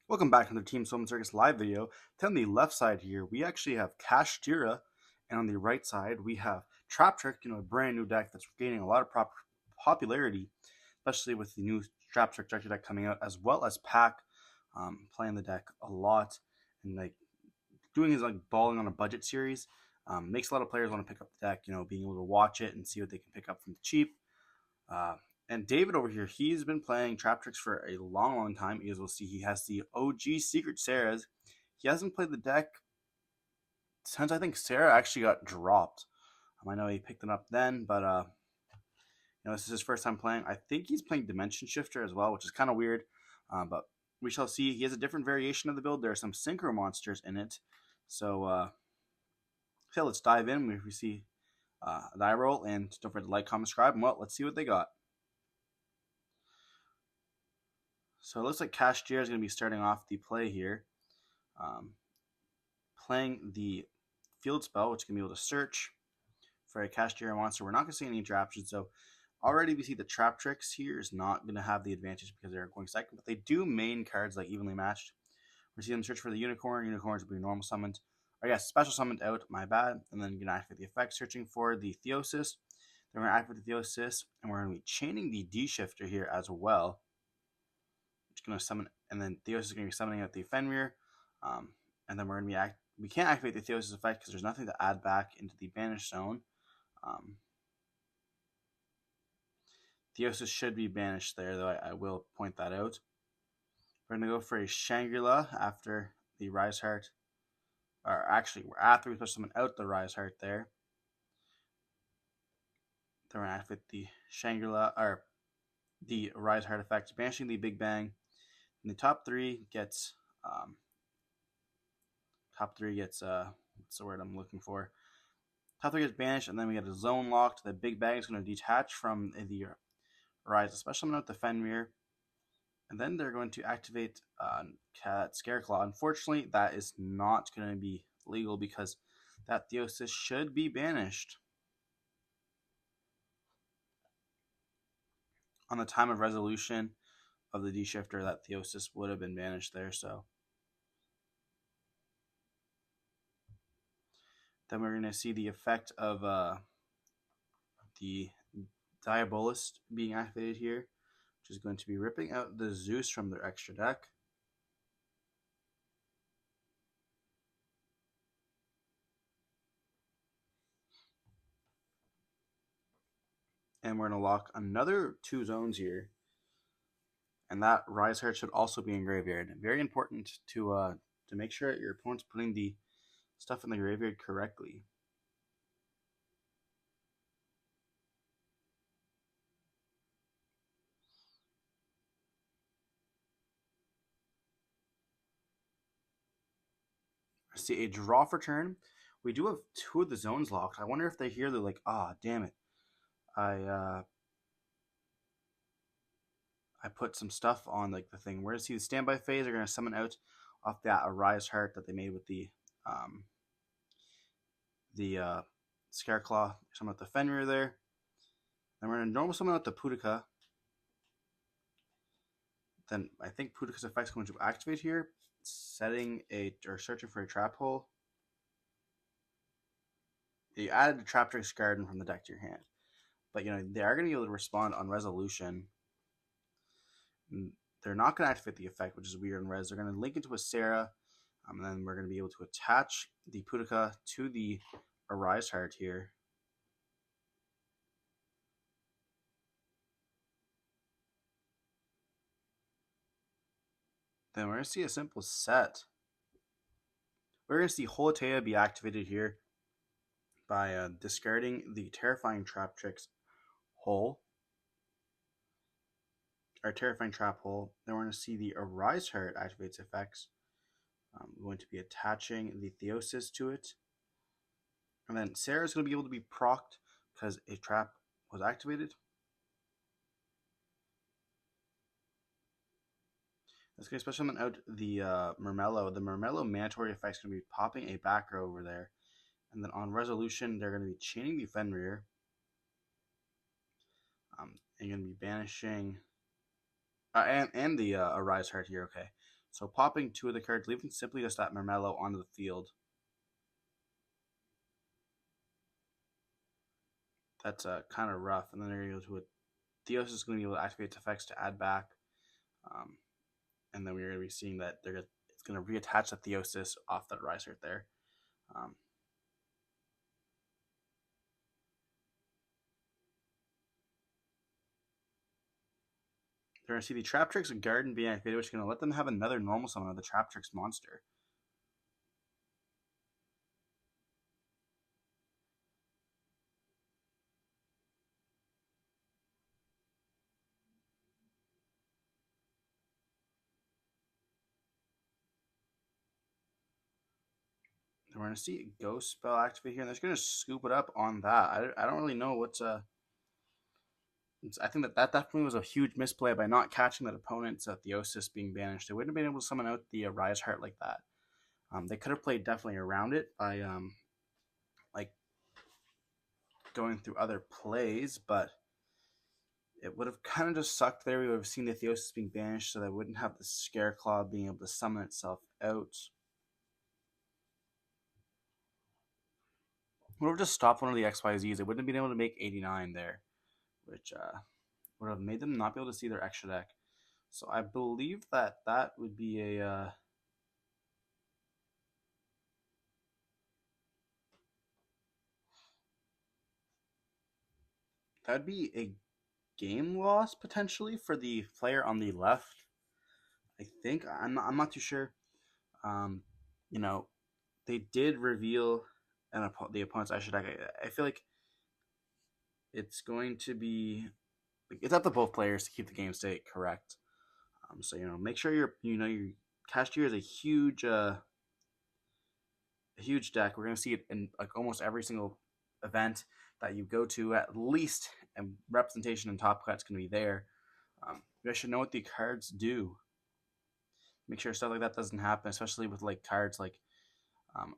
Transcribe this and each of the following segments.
Welcome back to the Team Solemn Circus live video. On the left side here, we actually have Kashtira, and on the right side, we have Traptrix, a brand new deck that's gaining a lot of popularity, especially with the new Traptrix deck coming out, as well as Pack playing the deck a lot and doing his balling on a budget series. Makes a lot of players want to pick up the deck, being able to watch it and see what they can pick up from the cheap. And David over here, he's been playing Traptrix for a long time. As we'll see, he has the OG Secret Sarahs. He hasn't played the deck since I think Sarah actually got dropped. I know he picked it up then, but this is his first time playing. I think he's playing Dimension Shifter as well, which is kind of weird. But we shall see. He has a different variation of the build. There are some synchro monsters in it. So let's dive in. We see a die roll, and don't forget to like, comment, subscribe. And well, let's see what they got. So it looks like Kashtira is going to be starting off the play here. Playing the field spell, which can be able to search for a Kashtira monster. We're not going to see any interruptions, so already we see the Traptrix here is not going to have the advantage because they're going second, but they do main cards like Evenly Matched. We see them search for the Unicorn. Unicorns will be normal summoned. Or yes, special summoned out, my bad. And then you're going to activate the effect, searching for the Theosis. Then we're going to activate the Theosis, and we're going to be chaining the D-Shifter here as well. Going to summon, and then Theosis is going to be summoning out the Fenrir, and then we're going to be we can't activate the Theosis effect because there's nothing to add back into the banished zone. Theosis should be banished there, though I will point that out. We're going to go for a Shangri-La after the Rise Heart, or actually we're after we push someone out the Rise Heart there. Then we're going to activate the Shangri-La, or the Rise Heart effect, banishing the Big Bang. And the top three gets what's the word I'm looking for? Top three gets banished, and then we get a zone locked. The Big Bang is going to detach from the Rise, especially with the Fenrir. And then they're going to activate Scareclaw. Unfortunately, that is not going to be legal because that Theosis should be banished on the time of resolution of the D-Shifter. That Theosis would have been banished there, so then we're going to see the effect of the Diabolist being activated here, which is going to be ripping out the Zeus from their extra deck. And we're going to lock another 2 zones here. And that Rise Heart should also be in graveyard. Very important to make sure your opponent's putting the stuff in the graveyard correctly. I see a draw for turn. We do have 2 of the zones locked. I wonder if they hear they're like, damn it. I put some stuff on the thing. We're going to see the standby phase. They're going to summon out off that Rise Heart that they made with the Scareclaw. Summon out the Fenrir there. Then we're going to normal summon out the Pudica. Then I think Pudica's effect is going to activate here, searching for a trap hole. You added the Traptrix Garden from the deck to your hand, but they are going to be able to respond on resolution. They're not going to activate the effect, which is weird in res. They're going to link into a Sarah, and then we're going to be able to attach the Pudica to the Arise Heart here. Then we're going to see a simple set. We're going to see Holotea be activated here by discarding the Terrifying Traptrix hole. Our Terrifying Trap hole. Then we're going to see the Arise Heart activates effects. We're going to be attaching the Theosis to it. And then Sarah's going to be able to be procced because a trap was activated. Let's get special summon out the Mermello. The Mermello mandatory effect is going to be popping a back row over there. And then on resolution, they're going to be chaining the Fenrir. And going to be banishing and the Arise Heart here. Okay, So popping 2 of the cards, leaving simply just that Mermello onto the field. That's kind of rough. And then they're going to go to a Theos is going to be able to activate its effects to add back. And then we're going to be seeing that it's going to reattach the Theosis off that Rise right there. They're going to see the Traptrix and Garden being activated, which is going to let them have another normal summon of the Traptrix monster. We're going to see a Ghost spell activate here, and they're just going to scoop it up on that. I don't really know what's I think that definitely was a huge misplay by not catching that opponent's Theosis being banished. They wouldn't have been able to summon out the Rise Heart like that. They could have played definitely around it by like going through other plays, but it would have kind of just sucked there. We would have seen the Theosis being banished, so they wouldn't have the Scareclaw being able to summon itself out. Would have just stopped one of the XYZs. They wouldn't have been able to make 89 there, which would have made them not be able to see their extra deck. So I believe that would be a that would be a game loss potentially for the player on the left. I think I'm not too sure. You know, they did reveal the opponent's extra deck. I feel like it's going to be it's up to both players to keep the game state correct. So make sure your Kashtira is a huge deck. We're gonna see it in like almost every single event that you go to, at least, and representation and top cut's gonna be there. You guys should know what the cards do. Make sure stuff like that doesn't happen, especially with like cards like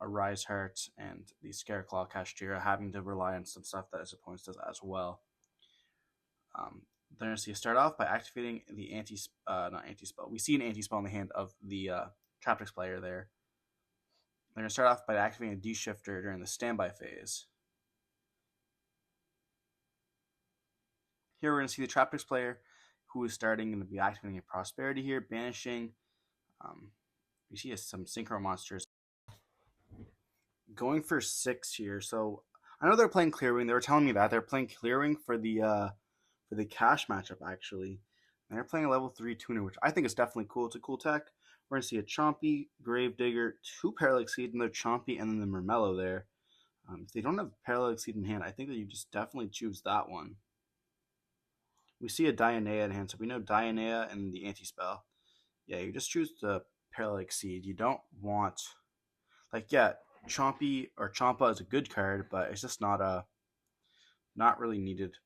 a Rise Heart and the Scareclaw Kashtira having to rely on some stuff that his opponent does as well. They're going to see start off by activating the not anti-spell. We see an anti-spell in the hand of the Traptrix player there. They're going to start off by activating a D-Shifter during the standby phase. Here we're going to see the Traptrix player who is starting to be activating a Prosperity here, banishing. We see some Synchro monsters going for 6 here. So I know they're playing Clearwing. They were telling me that they're playing Clearwing for the cash matchup actually. And they're playing a level 3 tuner, which I think is definitely cool. It's a cool tech. We're gonna see a Chompy, Gravedigger, 2 Paralytic Seed, another Chompy, and then the Mermello there. If they don't have Paralytic Seed in hand, I think that you just definitely choose that one. We see a Dionea in hand, so we know Dionea and the anti-spell. Yeah, you just choose the Paralytic Seed. You don't want Chompy or Champa is a good card, but it's just not really needed.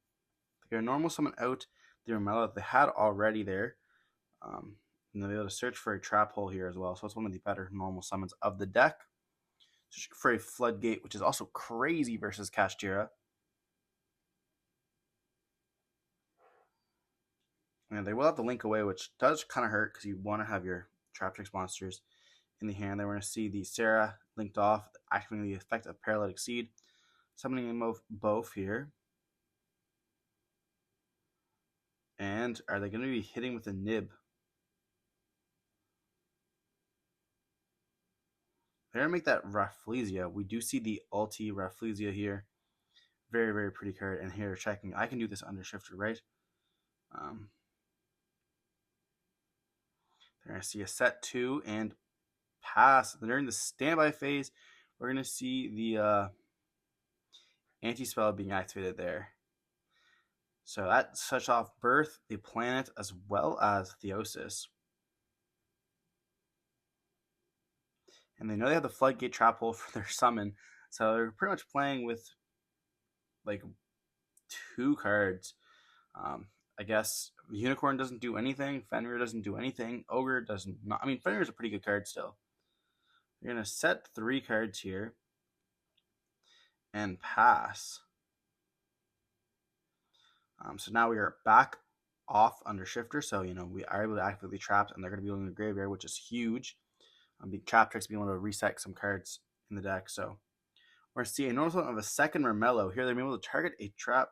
They're going to normal summon out the Mermello that they had already there. And they'll be able to search for a trap hole here as well. So it's one of the better normal summons of the deck. Search for a Floodgate, which is also crazy versus Kashtira. And they will have the Link Away, which does kind of hurt because you want to have your Traptrix monsters in the hand. Then we're going to see the Sarah linked off, activating the effect of Paralytic Seed. Summoning them both here. And are they going to be hitting with a nib? They're going to make that Rafflesia. We do see the ulti Rafflesia here. Very, very pretty card. And here, checking. I can do this under Shifter, right? They're going to see a set 2 and pass. During the standby phase, we're going to see the anti-spell being activated there. So that sets off Birth, the planet, as well as Theosis. And they know they have the Floodgate Trap Hole for their summon. So they're pretty much playing with like 2 cards. I guess Unicorn doesn't do anything. Fenrir doesn't do anything. Ogre doesn't. I mean, Fenrir is a pretty good card still. You're going to set 3 cards here and pass. So now we are back off under shifter, so we are able to activate the traps, and they're going to be going in the graveyard, which is huge. The Traptrix being able to reset some cards in the deck. So we're seeing a notice of a second Mermello here. They're able to target a trap.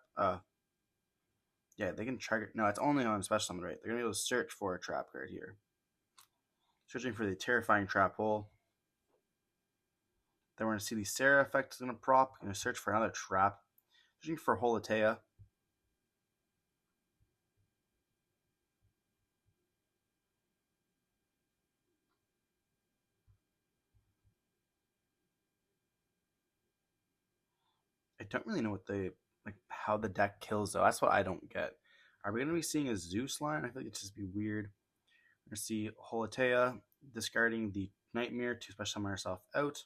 Yeah, they can target. No, it's only on special summon, right? They're gonna be able to search for a trap card here. Searching for the terrifying trap hole. Then we're gonna see the Sarah effect is gonna prop. Gonna search for another trap. Searching for Holotea. I don't really know what how the deck kills though. That's what I don't get. Are we gonna be seeing a Zeus line? I feel like it'd just be weird. We're gonna see Holotea discarding the Nightmare to special summon herself out.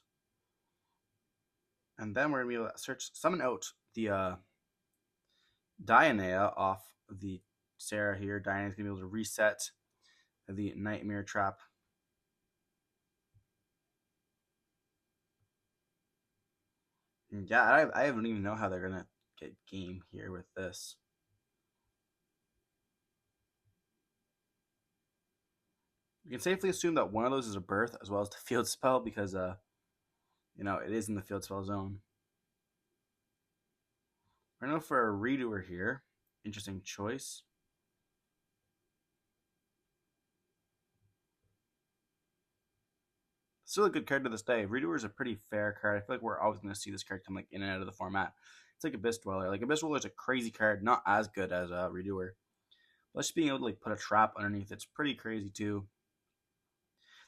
And then we're gonna be able to summon out the Dianea off the Sarah here. Dianea's gonna be able to reset the Nightmare trap. Yeah, I don't even know how they're gonna get game here with this. We can safely assume that one of those is a birth as well as the field spell because it is in the field spell zone. We're gonna go for a redoer here. Interesting choice. Still a good card to this day. Redoer is a pretty fair card. I feel like we're always going to see this card come in and out of the format. It's like Abyss Dweller. Like Abyss Dweller is a crazy card, not as good as Redoer. But just being able to put a trap underneath, it's pretty crazy too.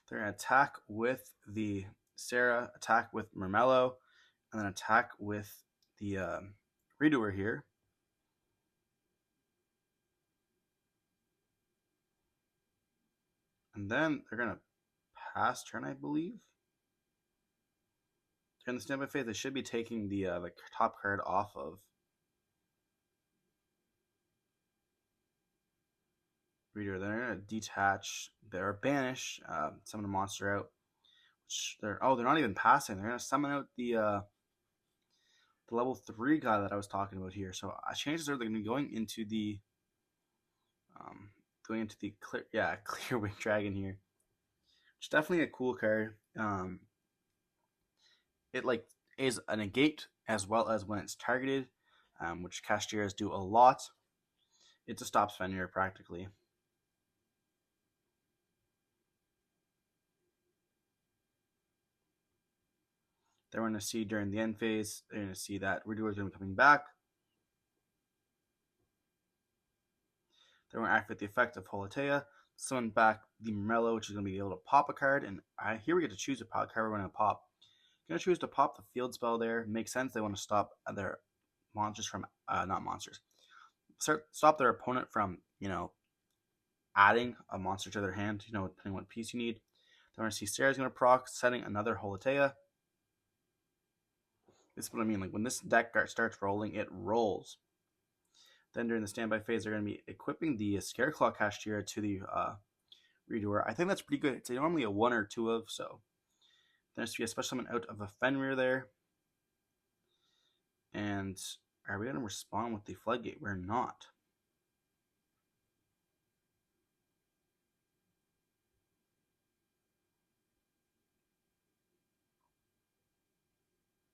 They're going to attack with the Sarah, attack with Mermello, and then attack with the Redoer here. And then they're going to pass turn, I believe. During the standby phase, they should be taking the top card off of Reader. They're gonna detach or banish, summon a monster out. Which they're not even passing. They're gonna summon out the level 3 guy that I was talking about here. So chances are they're gonna be going into the clear wing dragon here. It's definitely a cool card. It is a negate as well as when it's targeted, which Kashtiras do a lot. It just stops Fenrir practically. Then we're going to see during the end phase, they're going to see that Redoer is going to be coming back. Then we're going to activate the effect of Holotea, summon back the Mermello, which is going to be able to pop a card. And here we get to choose a card we're going to pop. We're going to choose to pop the field spell there. Makes sense. They want to stop their monsters from, not monsters. Stop their opponent from, adding a monster to their hand, depending on what piece you need. Then we're going to see Sarah's going to proc, setting another Holotea. This is what I mean. Like when this deck starts rolling, it rolls. Then during the standby phase, they're going to be equipping the Scareclaw Kashtira to the Redoer. I think that's pretty good. It's normally a 1 or 2 of, so there's to be a special summon out of a Fenrir there. And are we going to respond with the Floodgate? We're not.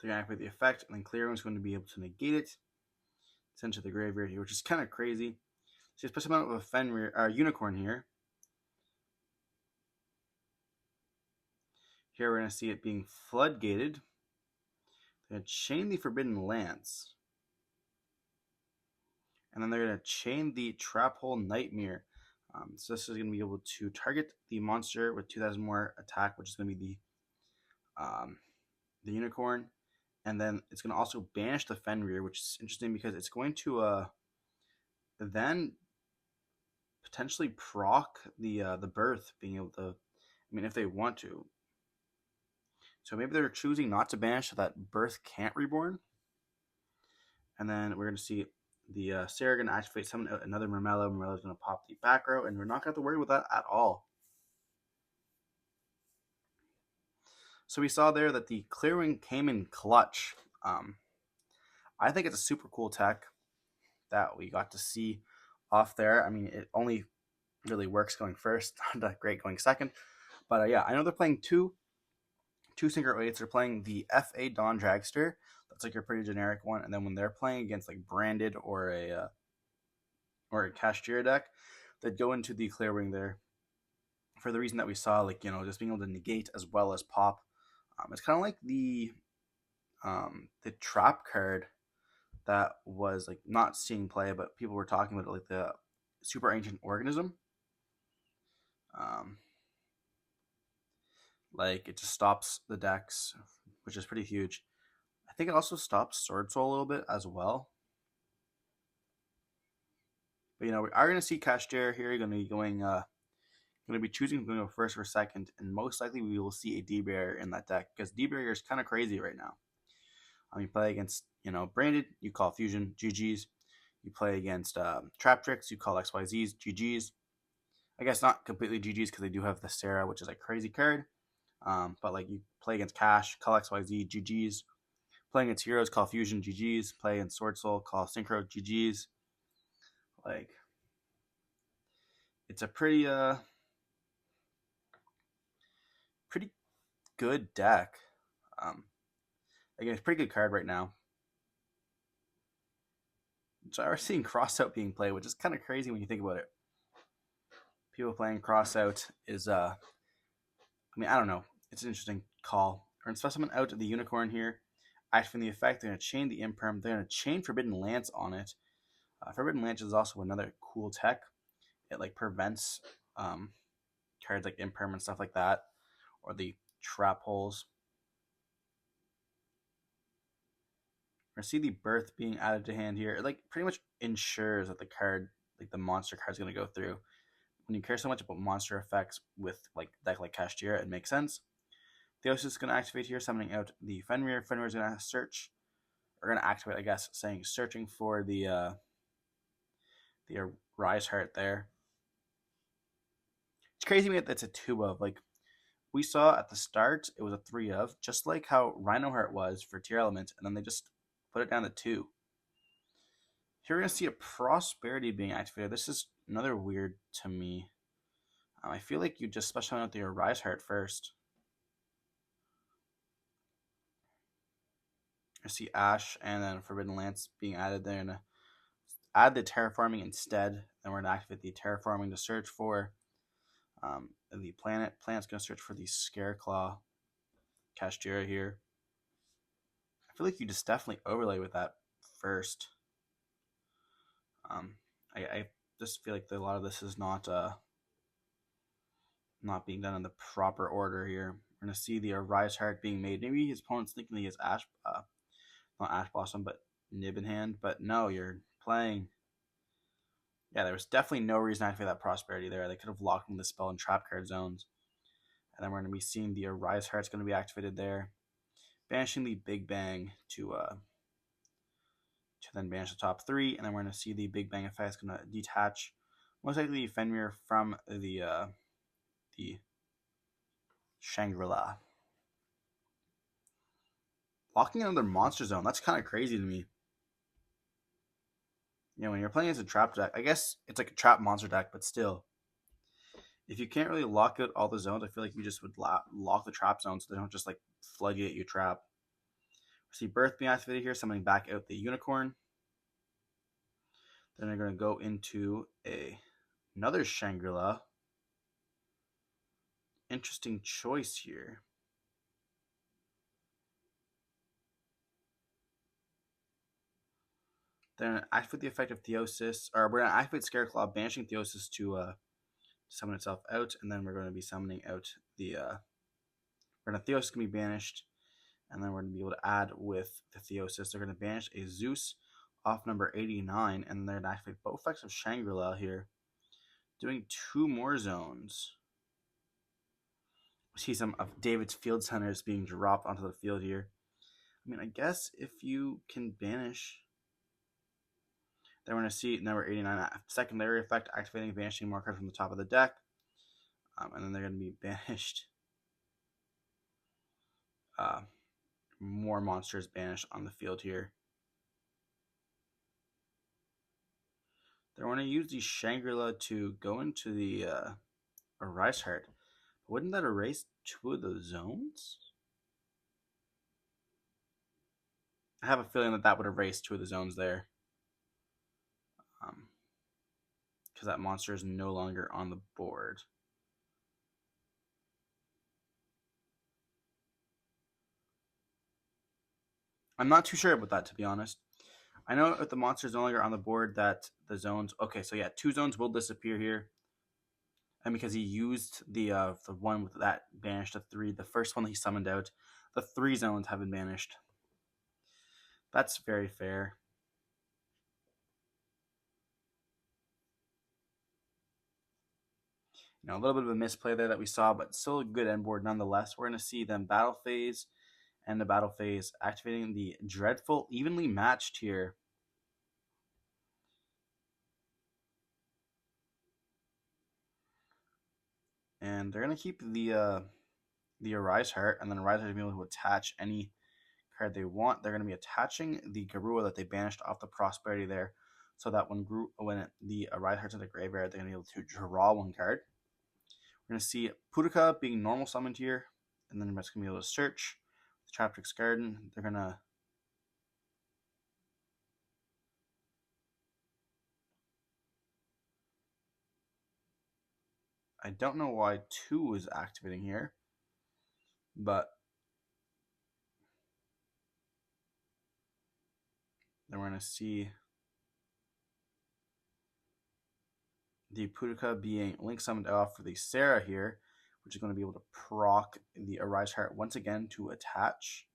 They're going to activate the effect, and then Clear is going to be able to negate it. Send to the graveyard here, which is kind of crazy. So special summon out of a Fenrir, Unicorn here. Here we're going to see it being floodgated. They're going to chain the Forbidden Lance. And then they're going to chain the Trap Hole Nightmare. So this is going to be able to target the monster with 2,000 more attack, which is going to be the Unicorn. And then it's going to also banish the Fenrir, which is interesting because it's going to then potentially proc the Birth, being able to, if they want to. So maybe they're choosing not to banish so that Birth can't reborn. And then we're going to see the Sarah going to activate summon out another Mermello. Mermello's going to pop the back row, and we're not going to have to worry with that at all. So we saw there that the Clearing came in clutch. I think it's a super cool tech that we got to see off there. I mean, it only really works going first, not great going second. But yeah, I know they're playing two Synchro 8s. They're playing the FA Dawn Dragster. That's like your pretty generic one. And then when they're playing against like branded or a Kashtira deck, they'd go into the Clear Wing there for the reason that we saw, like, just being able to negate as well as pop. It's kind of like the trap card that was like not seeing play, but people were talking about it, like the Super Ancient Organism. Um, like it just stops the decks, which is pretty huge. I think it also stops Sword Soul a little bit as well. But we are going to see Kashtira here. You're going to be going to be choosing to go first or second, and most likely we will see a D-Barrier in that deck because D-Barrier is kind of crazy right now. You play against Branded, you call Fusion GGs. You play against Traptrix, you call XYZs GGs. I guess not completely GGs because they do have the Sarah, which is a crazy card. But like you play against Cash, call XYZ GGs. Playing against Heroes, call Fusion GGs. Play against Sword Soul, call Synchro GGs. Like it's a pretty good deck. Again, it's a pretty good card right now. So I was seeing Crossout being played, which is kind of crazy when you think about it. People playing Crossout is I don't know. It's an interesting call. Earn Specimen out of the Unicorn here. Activating the effect, they're going to chain the Imperm. They're going to chain Forbidden Lance on it. Forbidden Lance is also another cool tech. It like prevents cards like Imperm and stuff like that, or the Trap Holes. We're going to see the Birth being added to hand here. It like pretty much ensures that the card, like the monster card, is going to go through. When you care so much about monster effects with like a deck like Kashtira, it makes sense. Theosis is going to activate here, summoning out the Fenrir. Fenrir is going to search, or going to activate, I guess, saying searching for the Rise Heart there. It's crazy to me that it's a 2 of. Like, we saw at the start, it was a 3 of, just like how Rhino Heart was for Tier Element, and then they just put it down to 2. Here we're going to see a Prosperity being activated. This is another weird to me. I feel like you just special out the Rise Heart first. I see Ash and then Forbidden Lance being added there, and add the Terraforming instead. Then we're going to activate the Terraforming to search for the planet. Planet's going to search for the Scareclaw Kashtira here. I feel like you just definitely overlay with that first. I just feel like a lot of this is not being done in the proper order here. We're going to see the Rise Heart being made. Maybe his opponent's thinking he has not Ash Blossom, but Nib in hand. But no, you're playing. Yeah, there was definitely no reason to activate that Prosperity there. They could have locked in the spell and trap card zones. And then we're going to be seeing the Rise Heart's going to be activated there. Banishing the Big Bang to then banish the top 3. And then we're going to see the Big Bang effect is going to detach most likely Fenrir from the Shangri-La. Locking another monster zone, that's kind of crazy to me. When you're playing as a trap deck, I guess it's like a trap monster deck, but still. If you can't really lock out all the zones, I feel like you just would lock the trap zones so they don't just like flood you at your trap. See Birth being activated here, summoning back out the Unicorn. Then they're going to go into another Shangri-La. Interesting choice here. Then activate the effect of Theosis, or we're going to activate Scareclaw, banishing Theosis to summon itself out, and then we're going to be summoning out the Theosis can be banished, and then we're going to be able to add with the Theosis. They're going to banish a Zeus off number 89, and they're going to activate both effects of Shangri-La here, doing 2 more zones. We see some of David's Field Centers being dropped onto the field here. I mean, I guess if you can banish, then we're going to see number 89, secondary effect, activating banishing more cards from the top of the deck. And then they're going to be banished. More monsters banished on the field here. They're going to use the Shangri-La to go into the Arise Heart. Wouldn't that erase 2 of the zones? I have a feeling that that would erase 2 of the zones there. Because that monster is no longer on the board. I'm not too sure about that, to be honest. I know if the monster is no longer on the board that the zones... Okay, so yeah, 2 zones will disappear here. And because he used the one with that banished of 3, the first one that he summoned out, the 3 zones have been banished. That's very fair. You know, a little bit of a misplay there that we saw, but still a good end board nonetheless. We're going to see them battle phase and the battle phase activating the Dreadful Evenly Matched here. And they're going to keep the Arise Heart, and then Arise Heart will be able to attach any card they want. They're going to be attaching the Garua that they banished off the Prosperity there, so that when the Arise Heart's in the graveyard, they're going to be able to draw 1 card. We're going to see Putuka being normal summoned here, and then we're just going to be able to search the Traptrix Garden. They're going to I don't know why 2 is activating here, but then we're going to see the Putuka being link summoned off for the Sarah here, which is going to be able to proc the Arise Heart once again to attach.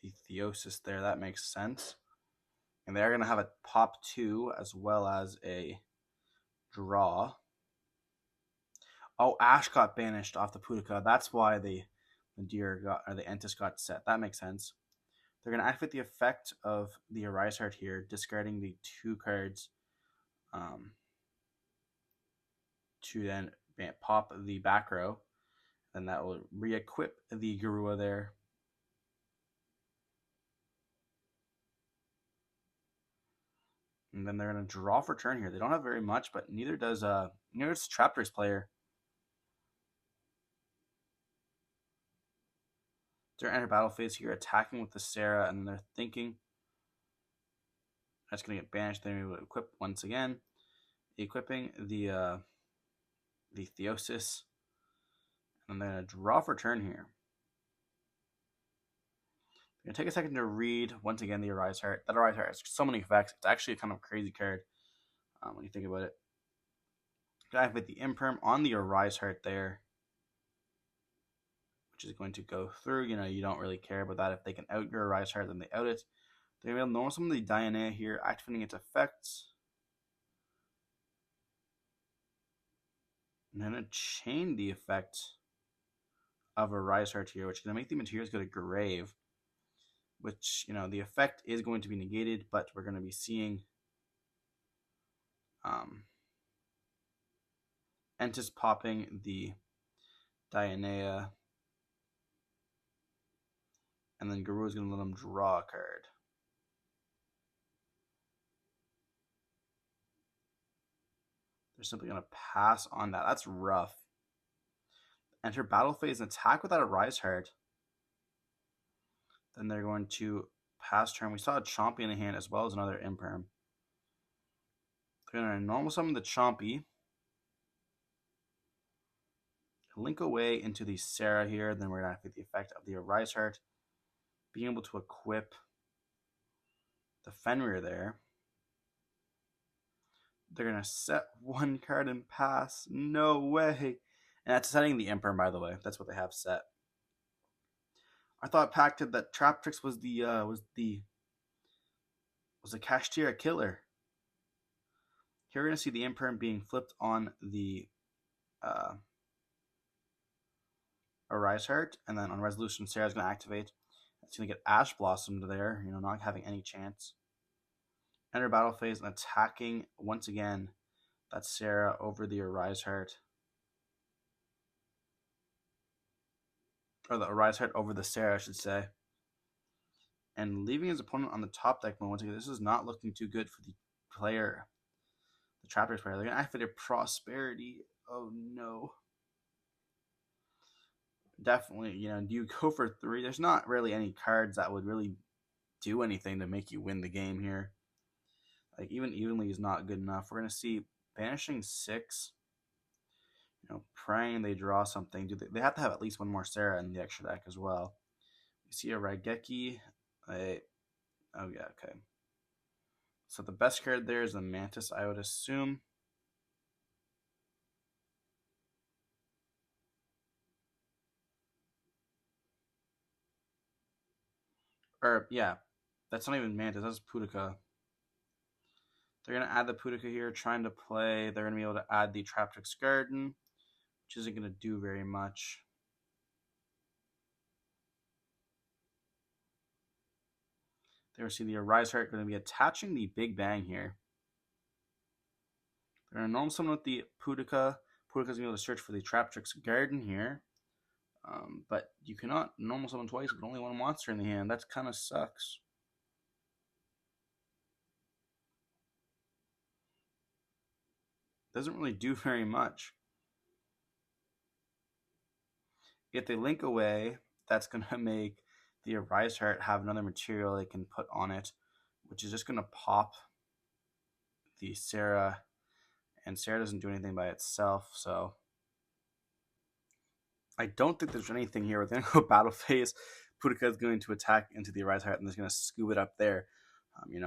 The Theosis there, that makes sense. And they're going to have a pop 2 as well as a draw. Oh, Ash got banished off the Putuka. That's why the Deer got, or the Entis got set. That makes sense. They're going to activate the effect of the Arise Heart here, discarding the 2 cards to then pop the back row. And that will re-equip the Garua there. And then they're going to draw for turn here. They don't have very much, but neither does Traptrix player. They're enter battle phase here, attacking with the Sarah, and they're thinking that's going to get banished. Then we will equip once again, equipping the Theosis, and they're going to draw for turn here. Going to take a second to read once again the Arise Heart. That Arise Heart has so many effects. It's actually a kind of crazy card when you think about it. Going to activate the Imperm on the Arise Heart there, which is going to go through. You know, you don't really care about that. If they can out your Arise Heart, then they out it. They're going to normal summon the Diana here, activating its effects. And then going to chain the effect of Arise Heart here, which is going to make the materials go to grave. Which, you know, the effect is going to be negated, but we're going to be seeing Entis popping the Diana, and then Guru is going to let him draw a card. They're simply going to pass on that. That's rough. Enter battle phase and attack with that Arise Heart. Then they're going to pass turn. We saw a Chompy in the hand as well as another Imperm. They're going to normal summon the Chompy. Link away into the Sarah here. Then we're going to activate the effect of the Arise Heart. Being able to equip the Fenrir there. They're going to set 1 card and pass. No way. And that's setting the Imperm, by the way. That's what they have set. I thought Pacted that Traptrix was the Kashtira killer. Here we're going to see the Imperm being flipped on the Arise Heart, and then on Resolution, Sarah's going to activate. It's going to get Ash Blossomed there, you know, not having any chance. Enter battle phase and attacking once again that Sarah over the Arise Heart. or the Arise Heart over the Sarah, I should say, and leaving his opponent on the top deck moment. This is not looking too good for the player, the Traptrix player. They're gonna activate a Prosperity. Oh no. Definitely, do you go for 3? There's not really any cards that would really do anything to make you win the game here. Like, even evenly is not good enough. We're going to see banishing 6, praying they draw something. They have to have at least one more Sarah in the extra deck as well. You see a Raigeki. Oh, yeah, okay. So the best card there is the Mantis, I would assume. Or, yeah, that's not even Mantis, that's Pudica. They're going to add the Pudica here, trying to play. They're going to be able to add the Traptrix Garden, which isn't going to do very much. There we see the Arise Heart going to be attaching the Big Bang here. They're going to normal summon with the Pudica. Pudica's going to be able to search for the Traptrix Garden here. But you cannot normal summon twice with only one monster in the hand. That kind of sucks. Doesn't really do very much. If they link away, that's going to make the Arise Heart have another material they can put on it, which is just going to pop the Sarah. And Sarah doesn't do anything by itself, so I don't think there's anything here. We're going to go battle phase. Pudica is going to attack into the Arise Heart and is going to scoop it up there.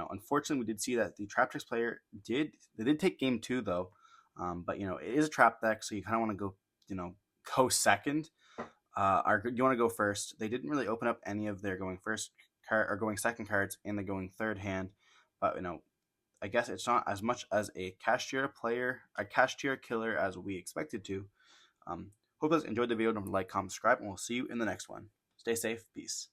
Unfortunately, we did see that the Traptrix player did take game 2 though. But it is a trap deck, so you kind of want to go, go second. Or you want to go first. They didn't really open up any of their going first card or going second cards in the going third hand. But I guess it's not as much as a Kashtira player, a Kashtira killer as we expected to. Hope you guys enjoyed the video. Don't forget to like, comment, subscribe, and we'll see you in the next one. Stay safe. Peace.